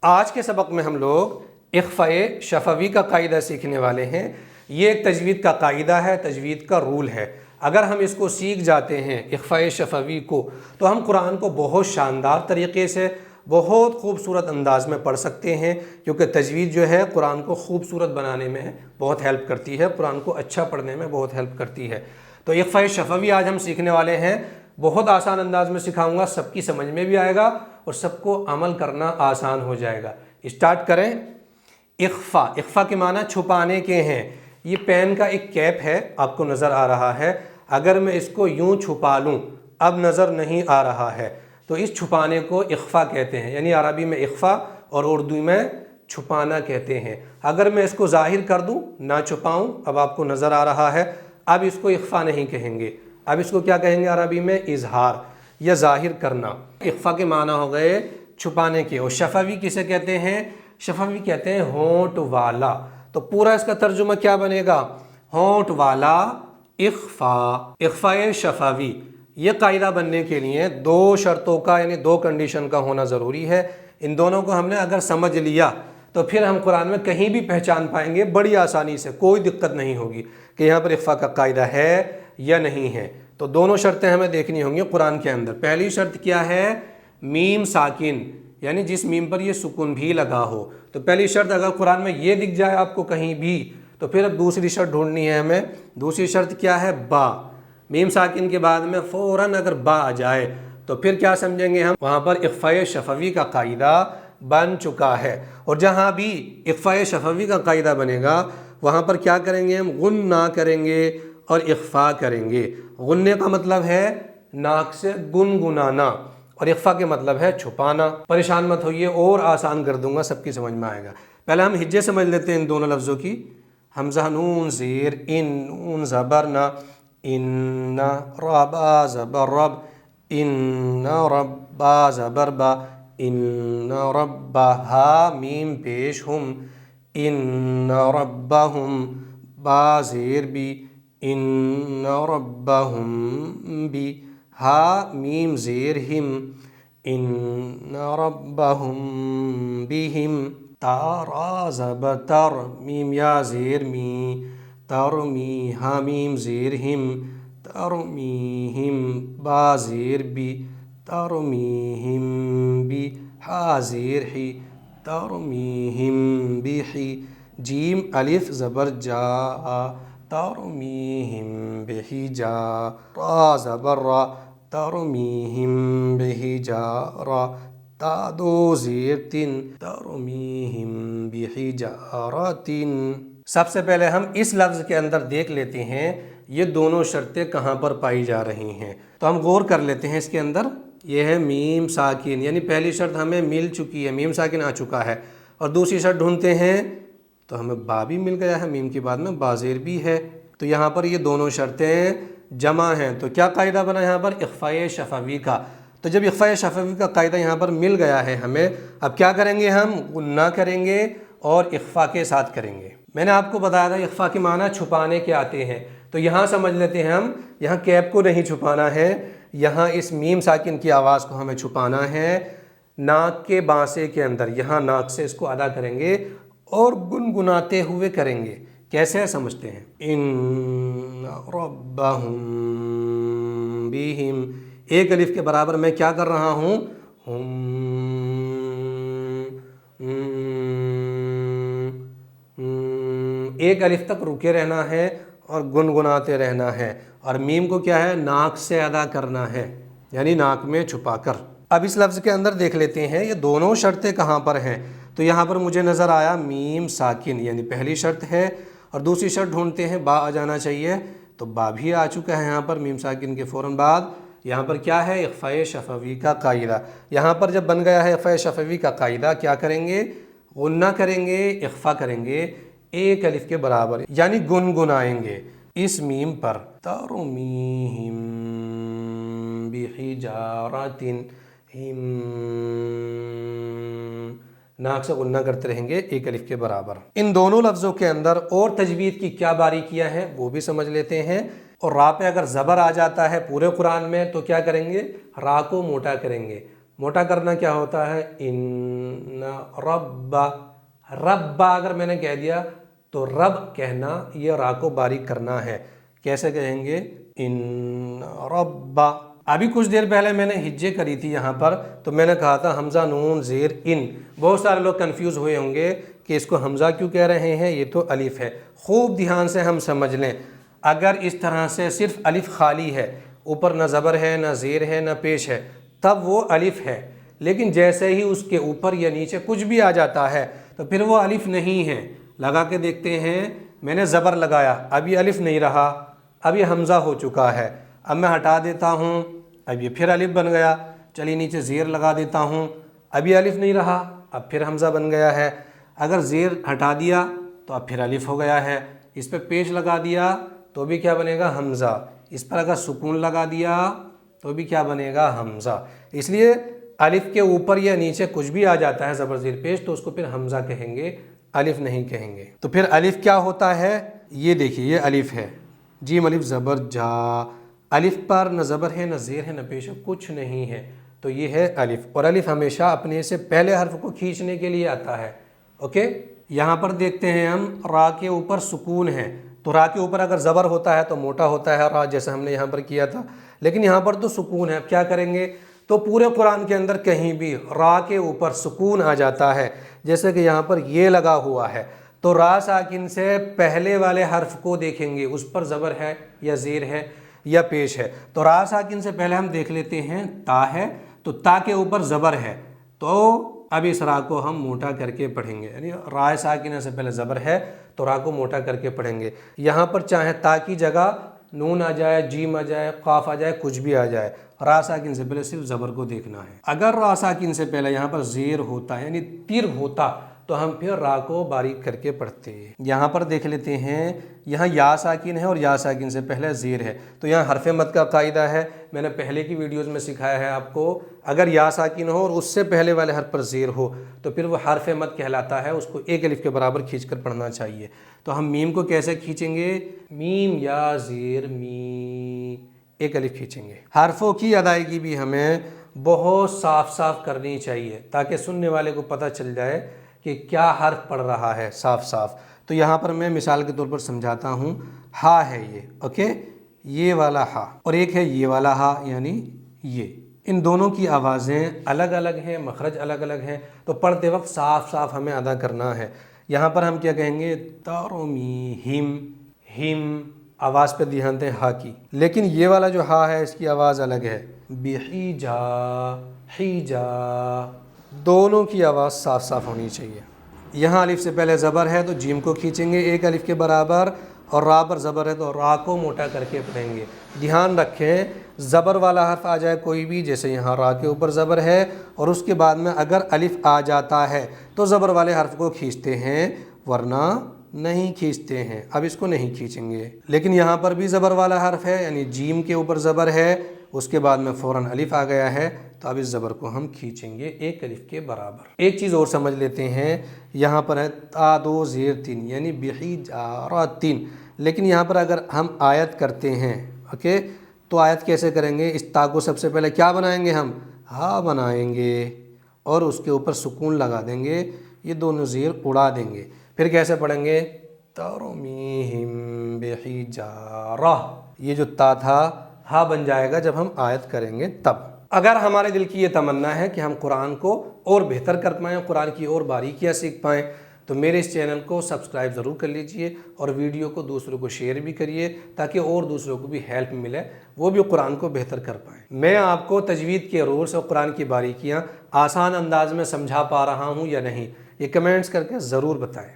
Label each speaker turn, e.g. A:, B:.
A: آج کے سبق میں ہم لوگ اخفائے شفوی کا قاعدہ سیکھنے والے ہیں۔ یہ ایک تجوید کا قاعدہ ہے، تجوید کا رول ہے۔ اگر ہم اس کو سیکھ جاتے ہیں اخفائے شفوی کو، تو ہم قرآن کو بہت شاندار طریقے سے، بہت خوبصورت انداز میں پڑھ سکتے ہیں، کیونکہ تجوید جو ہے قرآن کو خوبصورت بنانے میں بہت ہیلپ کرتی ہے، قرآن کو اچھا پڑھنے میں بہت ہیلپ کرتی ہے۔ تو اخفائے شفوی آج ہم سیکھنے والے ہیں۔ بہت آسان انداز میں سکھاؤں گا، سب کی سمجھ میں بھی آئے گا اور سب کو عمل کرنا آسان ہو جائے گا۔ اسٹارٹ کریں۔ اخفا کے معنی چھپانے کے ہیں۔ یہ پین کا ایک کیپ ہے، آپ کو نظر آ رہا ہے۔ اگر میں اس کو یوں چھپا لوں، اب نظر نہیں آ رہا ہے، تو اس چھپانے کو اخفا کہتے ہیں، یعنی عربی میں اخفا اور اردو میں چھپانا کہتے ہیں۔ اگر میں اس کو ظاہر کر دوں، نہ چھپاؤں، اب آپ کو نظر آ رہا ہے، اب اس کو اخفا نہیں کہیں گے، اب اس کو کیا کہیں گے عربی میں؟ اظہار یا ظاہر کرنا۔ اخفا کے معنی ہو گئے چھپانے کے۔ اور شفوی کسے کہتے ہیں؟ شفوی کہتے ہیں ہونٹ والا۔ تو پورا اس کا ترجمہ کیا بنے گا؟ ہونٹ والا اخفا، اخفائے شفوی۔ یہ قاعدہ بننے کے لیے دو شرطوں کا، یعنی دو کنڈیشن کا ہونا ضروری ہے۔ ان دونوں کو ہم نے اگر سمجھ لیا تو پھر ہم قرآن میں کہیں بھی پہچان پائیں گے بڑی آسانی سے، کوئی دقت نہیں ہوگی کہ یہاں پر اخفا کا قاعدہ ہے یا نہیں ہے۔ تو دونوں شرطیں ہمیں دیکھنی ہوں گی قرآن کے اندر۔ پہلی شرط کیا ہے؟ میم ساکن، یعنی جس میم پر یہ سکون بھی لگا ہو۔ تو پہلی شرط اگر قرآن میں یہ دکھ جائے آپ کو کہیں بھی، تو پھر اب دوسری شرط ڈھونڈنی ہے ہمیں۔ دوسری شرط کیا ہے؟ با۔ میم ساکن کے بعد میں فوراً اگر با آ جائے تو پھر کیا سمجھیں گے ہم؟ وہاں پر اخفائے شفوی کا قاعدہ بن چکا ہے۔ اور جہاں بھی اخفائے شفوی کا قاعدہ بنے گا وہاں پر کیا کریں گے ہم؟ غنہ کریں گے اور اخفا کریں گے۔ غننے کا مطلب ہے ناک سے گنگنانا، اور اخفا کے مطلب ہے چھپانا۔ پریشان مت ہوئیے، اور آسان کر دوں گا، سب کی سمجھ میں آئے گا۔ پہلے ہم ہجے سمجھ لیتے ہیں ان دونوں لفظوں کی۔ حمزہ نون زیر ان، نون زبر نا، ان ربا زبر رب، ان ربا زبر با، ان ربا ہا میم پیش ہم، ان ربہم با زیر بی، ان ربہم بی ہا میم زیر ہم، ان ربہم بہم تارا زبر تر میم یا زیر می، ترمی ہا میم زیر ہم، ترمیہم با زیر بی، ترمیہم بی ہا زیر ہی، ترمیہم بہی جیم الف زبر جا، ترمیہم بہی جا، را زبر را، ترمیہم بہی جا را، تا دو زیر تن، ترمیہم بہی جارتن۔ سب سے پہلے ہم اس لفظ کے اندر دیکھ لیتے ہیں یہ دونوں شرطیں کہاں پر پائی جا رہی ہیں۔ تو ہم غور کر لیتے ہیں اس کے اندر۔ یہ ہے میم ساکن، یعنی پہلی شرط ہمیں مل چکی ہے، میم ساکن آ چکا ہے۔ اور دوسری شرط ڈھونڈتے ہیں تو ہمیں با بھی مل گیا ہے، میم کے بعد میں با زیر بھی ہے۔ تو یہاں پر یہ دونوں شرطیں جمع ہیں۔ تو کیا قاعدہ بنا یہاں پر؟ اخفائے شفوی کا۔ تو جب اخفائے شفوی کا قاعدہ یہاں پر مل گیا ہے ہمیں، اب کیا کریں گے ہم؟ غنہ کریں گے اور اخفا کے ساتھ کریں گے۔ میں نے آپ کو بتایا تھا اخفا کے معنی چھپانے کے آتے ہیں، تو یہاں سمجھ لیتے ہیں ہم۔ یہاں کیپ کو نہیں چھپانا ہے، یہاں اس میم ساکن کی آواز کو ہمیں چھپانا ہے ناک کے بانسے کے اندر۔ یہاں ناک سے اس کو ادا کریں گے اور گنگناتے ہوئے کریں گے۔ کیسے سمجھتے ہیں؟ ان ربہم بہم، ایک الف کے برابر میں کیا کر رہا ہوں؟ ایک الف تک رکے رہنا ہے اور گنگناتے رہنا ہے، اور میم کو کیا ہے؟ ناک سے ادا کرنا ہے، یعنی ناک میں چھپا کر۔ اب اس لفظ کے اندر دیکھ لیتے ہیں یہ دونوں شرطیں کہاں پر ہیں۔ تو یہاں پر مجھے نظر آیا میم ساکن، یعنی پہلی شرط ہے، اور دوسری شرط ڈھونڈتے ہیں با آ جانا چاہیے، تو با بھی آ چکا ہے یہاں پر میم ساکن کے فوراً بعد۔ یہاں پر کیا ہے؟ اخفائے شفوی کا قاعدہ۔ یہاں پر جب بن گیا ہے اخفائے شفوی کا قاعدہ، کیا کریں گے؟ غنہ کریں گے، اخفا کریں گے ایک الف کے برابر، یعنی گنگنائیں گے اس میم پر۔ ترمیہم بحجارۃ، ناک سے غنہ کرتے رہیں گے ایک الف کے برابر۔ ان دونوں لفظوں کے اندر اور تجوید کی کیا باریکیاں ہیں وہ بھی سمجھ لیتے ہیں۔ اور را پہ اگر زبر آ جاتا ہے پورے قرآن میں تو کیا کریں گے؟ را کو موٹا کریں گے، موٹا کرنا کیا ہوتا ہے؟ ان ربا، ربا اگر میں نے کہہ دیا تو رب کہنا، یہ را کو باریک کرنا ہے. کیسے کہیں گے؟ ان ربا. ابھی کچھ دیر پہلے میں نے ہجے کری تھی یہاں پر، تو میں نے کہا تھا حمزہ نون زیر ان. بہت سارے لوگ کنفیوز ہوئے ہوں گے کہ اس کو حمزہ کیوں کہہ رہے ہیں، یہ تو الف ہے. خوب دھیان سے ہم سمجھ لیں، اگر اس طرح سے صرف الف خالی ہے، اوپر نہ زبر ہے نہ زیر ہے نہ پیش ہے، تب وہ الف ہے. لیکن جیسے ہی اس کے اوپر یا نیچے کچھ بھی آ جاتا ہے تو پھر وہ الف نہیں ہے. لگا کے دیکھتے ہیں، میں نے زبر لگایا، اب یہ الف نہیں رہا، اب یہ حمزہ ہو چکا ہے. اب میں ہٹا دیتا ہوں، اب یہ پھر الف بن گیا. چلیے نیچے زیر لگا دیتا ہوں، اب یہ الف نہیں رہا، اب پھر حمزہ بن گیا ہے. اگر زیر ہٹا دیا تو اب پھر الف ہو گیا ہے. اس پہ پیش لگا دیا تو بھی کیا بنے گا؟ حمزہ. اس پر اگر سکون لگا دیا تو بھی کیا بنے گا؟ حمزہ. اس لیے الف کے اوپر یا نیچے کچھ بھی آ جاتا ہے زبر زیر پیش تو اس کو پھر حمزہ کہیں گے، الف نہیں کہیں گے. تو پھر الف کیا ہوتا ہے؟ یہ دیکھیے، یہ الف ہے، جیم الف زبر جا. الف پر نہ زبر ہے نہ زیر ہے نہ پیش ہے، کچھ نہیں ہے، تو یہ ہے الف. اور الف ہمیشہ اپنے سے پہلے حرف کو کھینچنے کے لیے آتا ہے. اوکے، یہاں پر دیکھتے ہیں ہم، را کے اوپر سکون ہے، تو را کے اوپر اگر زبر ہوتا ہے تو موٹا ہوتا ہے را، جیسے ہم نے یہاں پر کیا تھا. لیکن یہاں پر تو سکون ہے. اب کیا کریں گے؟ تو پورے قرآن کے اندر کہیں بھی را کے اوپر سکون آ جاتا ہے، جیسے کہ یہاں پر یہ لگا ہوا ہے، تو را ساکن سے پہلے والے حرف کو دیکھیں گے، اس پر زبر ہے یا زیر ہے یا پیش ہے. تو را ساکن سے پہلے ہم دیکھ لیتے ہیں، تا ہے، تو تا کے اوپر زبر ہے، تو اب اس را کو ہم موٹا کر کے پڑھیں گے. یعنی را ساکنہ سے پہلے زبر ہے تو را کو موٹا کر کے پڑھیں گے. یہاں پر چاہے تا کی جگہ نون آ جائے، جیم آ جائے، قاف آ جائے، کچھ بھی آ جائے، را ساکن سے پہلے صرف زبر کو دیکھنا ہے. اگر را ساکن سے پہلے یہاں پر زیر ہوتا یعنی تیر ہوتا تو ہم پھر را کو باریک کر کے پڑھتے. یہاں پر دیکھ لیتے ہیں، یہاں یا ساکن ہے اور یا ساکن سے پہلے زیر ہے، تو یہاں حرف مد کا قاعدہ ہے. میں نے پہلے کی ویڈیوز میں سکھایا ہے آپ کو، اگر یا ساکن ہو اور اس سے پہلے والے حرف پر زیر ہو تو پھر وہ حرف مد کہلاتا ہے، اس کو ایک الف کے برابر کھینچ کر پڑھنا چاہیے. تو ہم میم کو کیسے کھینچیں گے؟ میم یا زیر می، ایک الف کھینچیں گے. حرفوں کی ادائیگی بھی ہمیں بہت صاف صاف کرنی چاہیے تاکہ سننے والے کو پتہ چل جائے کہ کیا حرف پڑھ رہا ہے صاف صاف. تو یہاں پر میں مثال کے طور پر سمجھاتا ہوں. ہا ہے یہ، اوکے، یہ والا ہا، اور ایک ہے یہ والا ہا، یعنی یہ. ان دونوں کی آوازیں الگ الگ ہیں، مخرج الگ الگ ہیں، تو پڑھتے وقت صاف صاف ہمیں ادا کرنا ہے. یہاں پر ہم کیا کہیں گے؟ ترمیہم، ہم آواز پہ دھیان دیں ہا کی. لیکن یہ والا جو ہا ہے اس کی آواز الگ ہے. بحیجا، حیجا، دونوں کی آواز صاف صاف ہونی چاہیے. یہاں الف سے پہلے زبر ہے تو جیم کو کھینچیں گے ایک الف کے برابر، اور را پر زبر ہے تو را کو موٹا کر کے پڑھیں گے. دھیان رکھیں، زبر والا حرف آ جائے کوئی بھی، جیسے یہاں را کے اوپر زبر ہے اور اس کے بعد میں اگر الف آ جاتا ہے تو زبر والے حرف کو کھینچتے ہیں، ورنہ نہیں کھینچتے ہیں. اب اس کو نہیں کھینچیں گے. لیکن یہاں پر بھی زبر والا حرف ہے، یعنی جیم کے اوپر زبر ہے، اس کے بعد میں فوراً الف آ گیا ہے، تو اب اس زبر کو ہم کھینچیں گے ایک الف کے برابر. ایک چیز اور سمجھ لیتے ہیں، یہاں پر ہے تا دو زیر تین، یعنی بحیجارتین. لیکن یہاں پر اگر ہم آیت کرتے ہیں، اوکے، تو آیت کیسے کریں گے؟ اس تا کو سب سے پہلے کیا بنائیں گے؟ ہم ہا بنائیں گے اور اس کے اوپر سکون لگا دیں گے، یہ دونوں زیر اڑا دیں گے. پھر کیسے پڑھیں گے؟ ترمیہم بحیجارہ. یہ جو تا تھا ہا بن جائے گا جب ہم آیت کریں گے تب. اگر ہمارے دل کی یہ تمنا ہے کہ ہم قرآن کو اور بہتر کر پائیں، قرآن کی اور باریکیاں سیکھ پائیں، تو میرے اس چینل کو سبسکرائب ضرور کر لیجئے اور ویڈیو کو دوسروں کو شیئر بھی کریے تاکہ اور دوسروں کو بھی ہیلپ ملے، وہ بھی قرآن کو بہتر کر پائیں. میں آپ کو تجوید کے رولز اور قرآن کی باریکیاں آسان انداز میں سمجھا پا رہا ہوں یا نہیں، یہ کمنٹس کر کے ضرور بتائیں.